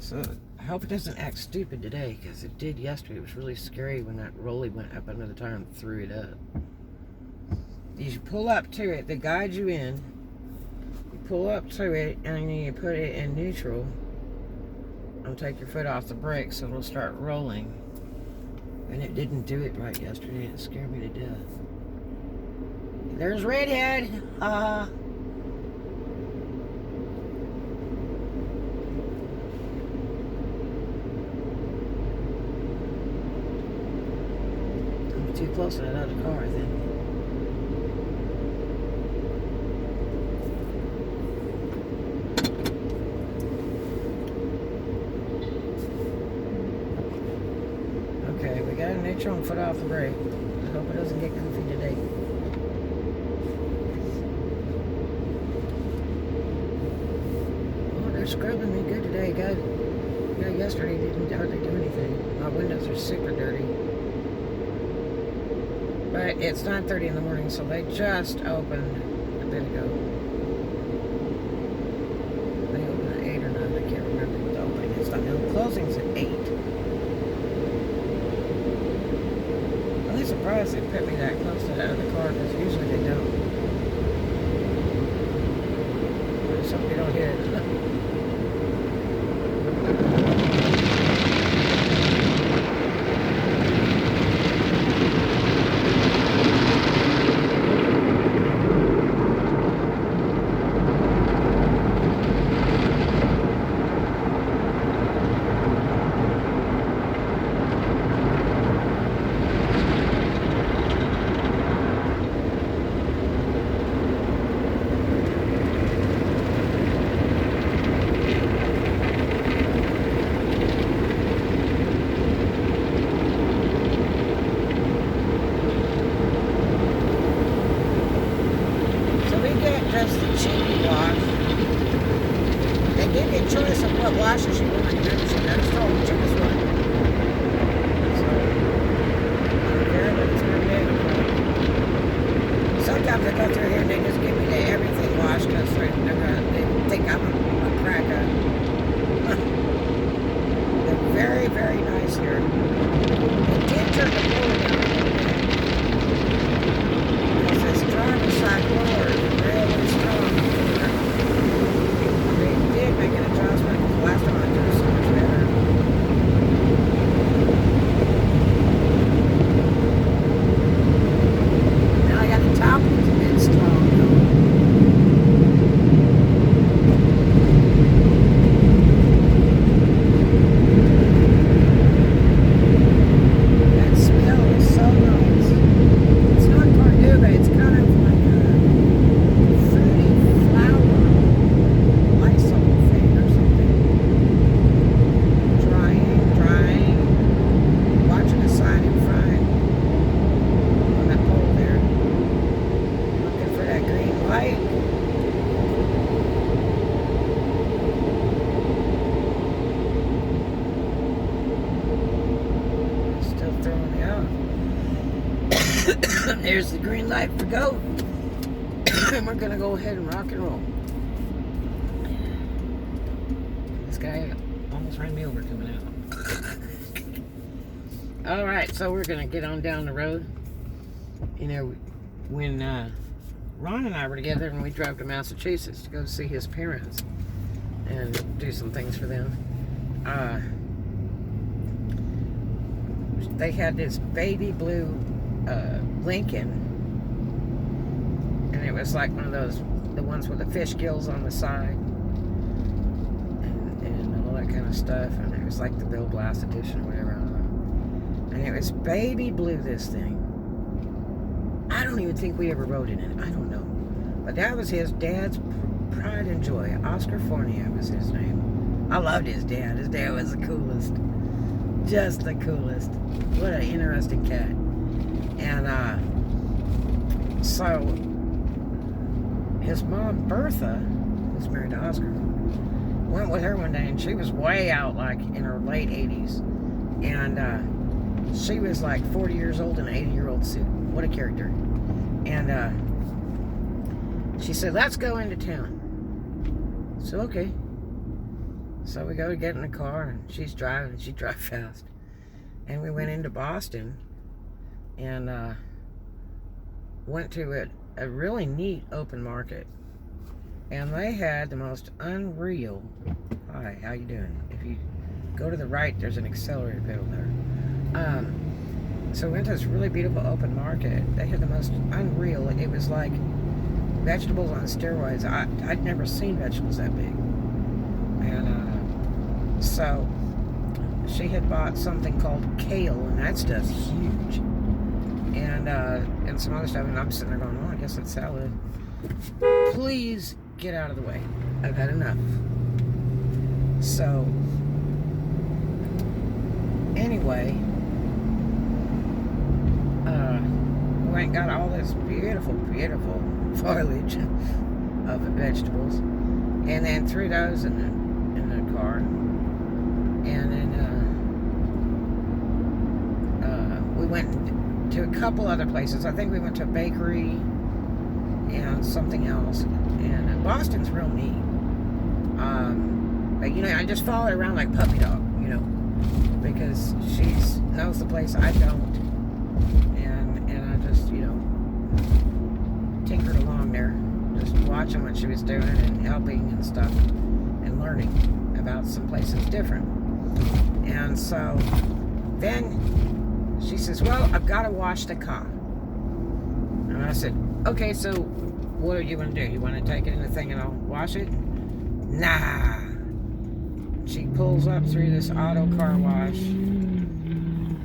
So I hope it doesn't act stupid today, because it did yesterday. It was really scary when that rollie went up under the tire and threw it up. You should pull up to it. They guide you in. You pull up to it, and then you put it in neutral and take your foot off the brake so it'll start rolling. And it didn't do it right yesterday. It scared me to death. There's Redhead. Ha. Too close to that other car, I think. Okay, we got a neutral and foot off the brake. I hope it doesn't get goofy today. Oh, they're scrubbing me good today, guys. Yeah, yesterday didn't hardly do anything. My windows are super dirty. But it's 9:30 in the morning, so they just opened a bit ago. They opened at 8 or 9, I can't remember what the opening is. I know the closing's at 8. I'm really surprised they put me that close to that other car, because usually they don't. I just hope they don't hit it. Just the cheap wash. They give you a choice of what washes you want. Membership. That's the cheapest one. So, I don't care, but it's pretty good. Sometimes I go through here and they just give me the everything wash, because they think I'm a cracker. They're very, very nice here. They did turn the floor down a little bit, because this driver's side floor is really strong. They did make an adjustment, because the last time I did it so much better. Now I got the top one's a bit strong though. That smell is so nice. It's not Cordoba, it's kind of like a fruity flower Lysol thing or something. Drying. Watching the sign in front on that pole there. Looking for that green light. Still throwing me out. There's the green light for go. And we're gonna go ahead and rock and roll. This guy almost ran me over coming out. Alright, so we're gonna get on down the road. You know, when Ron and I were together and we drove to Massachusetts to go see his parents and do some things for them, they had this baby blue Lincoln, and it was like one of those, the ones with the fish gills on the side and all that kind of stuff, and it was like the Bill Blass edition or whatever, I don't know. And it was baby blue, this thing. I don't even think we ever rode in it, I don't know, but that was his dad's pride and joy. Oscar Fournier was his name. I loved his dad. His dad was the coolest, just the coolest. What an interesting cat. And so his mom Bertha, who's married to Oscar, went with her one day, and she was way out, like in her late 80s, and she was like 40 years old in an 80-year-old suit. What a character. And she said, let's go into town. So okay. So we go to get in the car, and she's driving, and she drives fast. And we went into Boston, and went to a really neat open market. And they had the most unreal... Hi, how you doing? If you go to the right, there's an accelerator pedal there. So we went to this really beautiful open market. They had the most unreal... It was like vegetables on steroids. I'd never seen vegetables that big. And so she had bought something called kale, and that stuff's huge. And some other stuff, and I'm sitting there going, oh, I guess it's salad. Please get out of the way. I've had enough. So, anyway, we went and got all this beautiful, beautiful foliage of the vegetables, and then threw those in the car, and then we went to a couple other places. I think we went to a bakery and something else. And Boston's real neat. But, you know, I just follow her around like puppy dog, you know, because she knows the place I don't. And I just, you know, tinkered along there, just watching what she was doing and helping and stuff and learning about some places different. And so then she says, well, I've got to wash the car. And I said, okay, so what are you going to do? You want to take it in the thing and I'll wash it? Nah. She pulls up through this auto car wash, and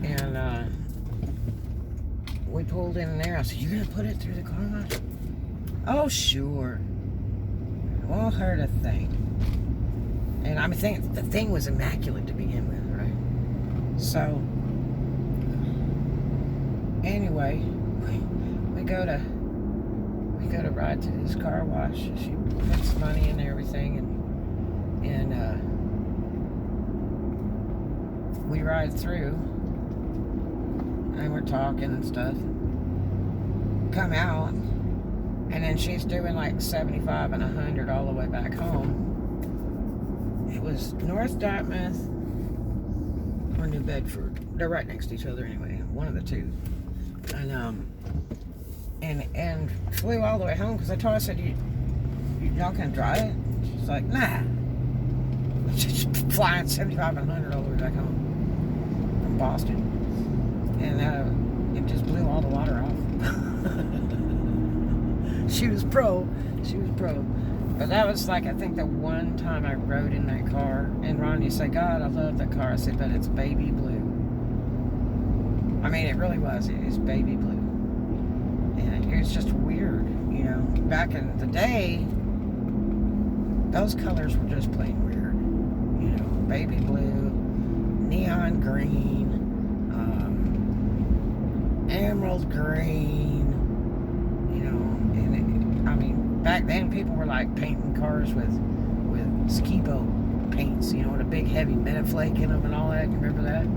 we pulled in there. I said, you going to put it through the car wash? Oh, sure. Won't hurt a thing. And I'm thinking the thing was immaculate to begin with, right? So, anyway, we go to ride to this car wash. She puts money in everything, and we ride through, and we're talking and stuff. Come out, and then she's doing like 75 and 100 all the way back home. It was North Dartmouth or New Bedford. They're right next to each other anyway, one of the two. And flew all the way home, because I told her, I said, y'all can drive it? She's like, nah. She's flying 75 and 100 all the way back home from Boston. And it just blew all the water off. She was pro. But that was like, I think the one time I rode in that car. And Ron, you say, God, I love that car. I said, but it's baby blue. I mean, it really was. It is baby blue. And it was just weird, you know. Back in the day, those colors were just plain weird. You know, baby blue, neon green, emerald green, you know. And I mean, back then people were like painting cars with ski boat paints, you know, with a big heavy Metaflake in them and all that. You remember that?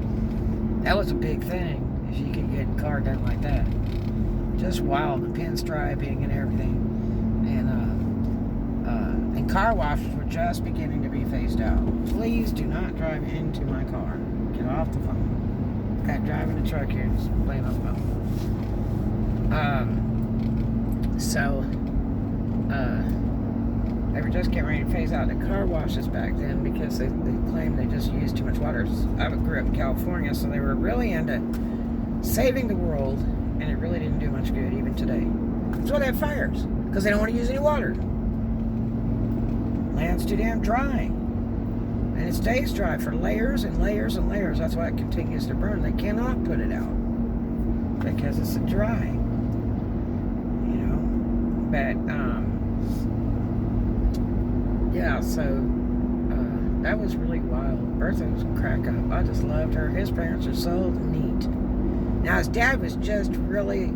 That was a big thing, if you could get a car done like that. Just wild, the pinstriping and everything. And car washes were just beginning to be phased out. Please do not drive into my car. Get off the phone. Got driving the truck here and just playing on the phone. So they were just getting ready to phase out the car washes back then, because they claimed they just used too much water. I grew up in California, so they were really into saving the world. And it really didn't do much good, even today. That's why they have fires, because they don't want to use any water. Land's too damn dry. And it stays dry for layers and layers and layers. That's why it continues to burn. They cannot put it out, because it's dry. You know? But, yeah, so, that was really wild. Bertha was a crack up. I just loved her. His parents are so neat. Now, his dad was just really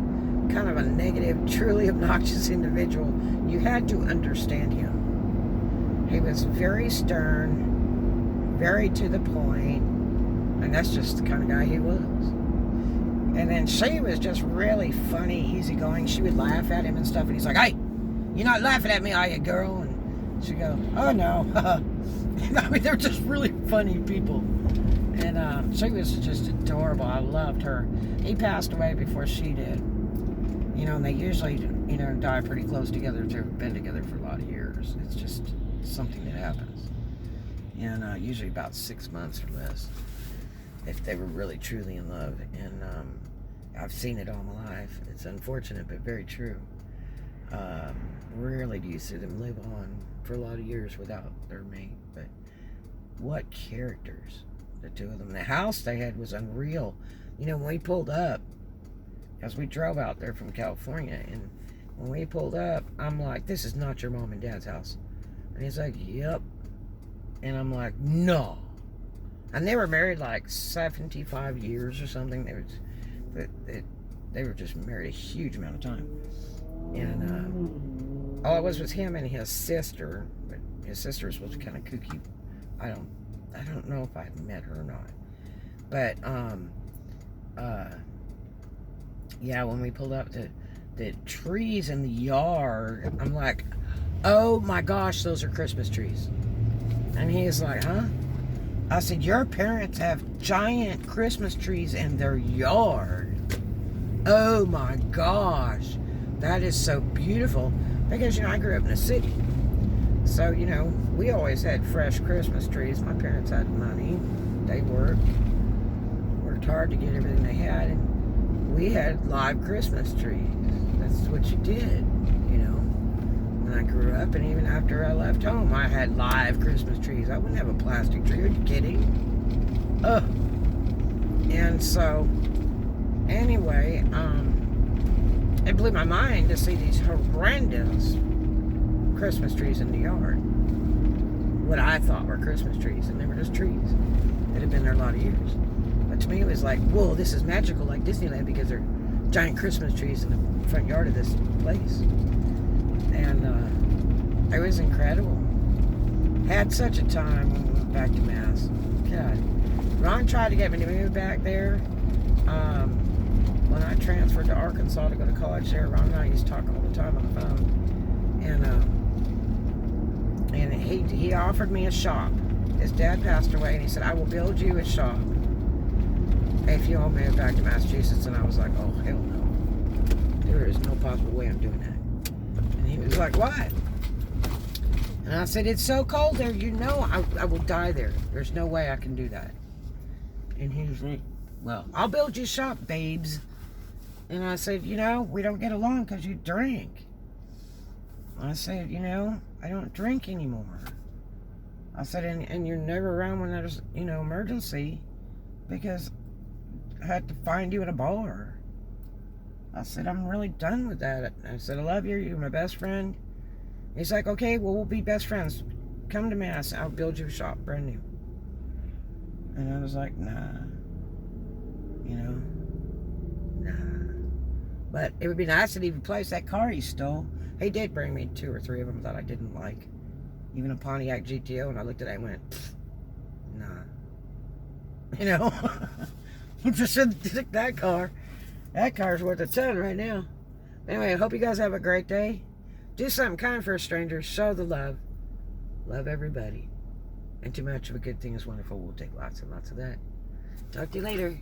kind of a negative, truly obnoxious individual. You had to understand him. He was very stern, very to the point, and that's just the kind of guy he was. And then she was just really funny, easygoing. She would laugh at him and stuff, and he's like, hey, you're not laughing at me, are you, girl? And she'd go, oh, no. I mean, they're just really funny people. And she was just adorable. I loved her. He passed away before she did. You know, and they usually, you know, die pretty close together. They've been together for a lot of years. It's just something that happens. And usually about 6 months or less, if they were really truly in love. And I've seen it all my life. It's unfortunate, but very true. Rarely do you see them live on for a lot of years without their mate. But what characters, the two of them. The house they had was unreal. You know, when we pulled up, because we drove out there from California, and when we pulled up, I'm like, this is not your mom and dad's house. And he's like, yep. And I'm like, no. And they were married like 75 years or something. They were just married a huge amount of time. And all it was him and his sister. But his sister was supposed to be kind of kooky. I don't know if I met her or not. But yeah, when we pulled up to the trees in the yard, I'm like, oh my gosh, those are Christmas trees. And he's like, huh? I said, your parents have giant Christmas trees in their yard. Oh my gosh, that is so beautiful. Because, you know, I grew up in a city. So, you know, we always had fresh Christmas trees. My parents had money. They worked hard to get everything they had. And we had live Christmas trees. That's what you did, you know. When I grew up, and even after I left home, I had live Christmas trees. I wouldn't have a plastic tree. Are you kidding? Ugh. And so, anyway, it blew my mind to see these horrendous Christmas trees in the yard. What I thought were Christmas trees, and they were just trees that had been there a lot of years. But to me, it was like, whoa, this is magical, like Disneyland, because they're giant Christmas trees in the front yard of this place. And it was incredible. Had such a time when we went back to Mass. God. Ron tried to get me to move back there. When I transferred to Arkansas to go to college there, Ron and I used to talk all the time on the phone. And he offered me a shop. His dad passed away, and he said, I will build you a shop if you'll move back to Massachusetts. And I was like, oh, hell no. There is no possible way I'm doing that. And he was like, why? And I said, it's so cold there, you know I will die there. There's no way I can do that. And he was like, well, I'll build you a shop, babes. And I said, you know, we don't get along because you drink. I said, you know, I don't drink anymore. I said, and you're never around when there's, you know, emergency, because I had to find you at a bar. I said, I'm really done with that. I said, I love you. You're my best friend. He's like, okay, well, we'll be best friends. Come to Mass. I'll build you a shop, brand new. And I was like, nah. You know? Nah. But it would be nice to even replace that car he stole. He did bring me 2 or 3 of them that I didn't like. Even a Pontiac GTO, and I looked at it and went, nah. You know? I just shouldn't take that car. That car's worth a ton right now. Anyway, I hope you guys have a great day. Do something kind for a stranger. Show the love. Love everybody. And too much of a good thing is wonderful. We'll take lots and lots of that. Talk to you later.